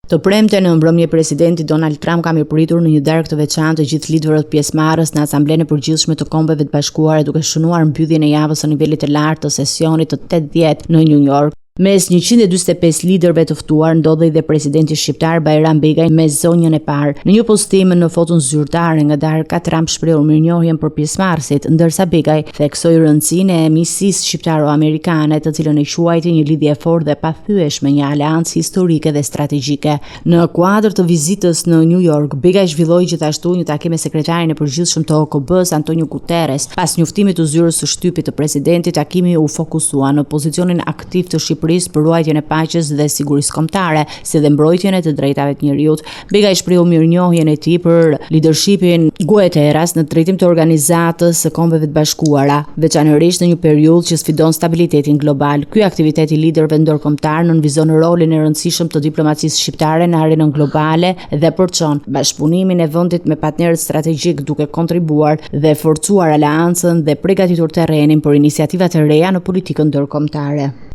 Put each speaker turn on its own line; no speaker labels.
Të premte në mbrëmje presidenti Donald Trump ka mirëpritur në një darkë të veçantë të gjithë liderët pjesëmarrës në Asamblenë e Përgjithshme të Kombeve të Bashkuara, duke shënuar mbylljen e javës së nivelit të lartë të sesionit të 80 në New York. Mes 145 liderëve të ftuar ndodhej dhe presidenti shqiptar Bajram Begaj me zonjën e parë. Në një postim në foton zyrtare nga darka, Trump shpreu mirënjohjen për pjesëmarrësit, ndërsa Begaj theksoi rëndësinë e miqësisë shqiptaro-amerikane, të cilën e quajti një lidhje e fortë dhe pathyeshme, një aleancë historike dhe strategjike. Në kuadër të vizitës në New York, Begaj zhvilloi gjithashtu një takim me sekretarin e përgjithshëm të OKB-s, Antonio Guterres. Pas njoftimit të zyrës së shtypit të presidentit, takimi u fokusua në pozicionin aktiv të Shqipërisë për ruajtjen e paqes dhe sigurisë kombëtare, si dhe mbrojtjen e të drejtave të njerëzit. Begaj shpreu mirënjohjen e tij për lidershipin Guterres në drejtim të organizatës së Kombeve të Bashkuara, veçanërisht në një periudhë që sfidon stabilitetin global. Ky aktivitet i liderëve ndërkombëtar nënvizon rolin e rëndësishëm të diplomacisë shqiptare në arenën globale dhe përçon bashkëpunimin e vendit me partnerët strategjik, duke kontribuar dhe forcuar aleancën dhe përgatitur terrenin për iniciativa të reja në politikën ndërkombëtare.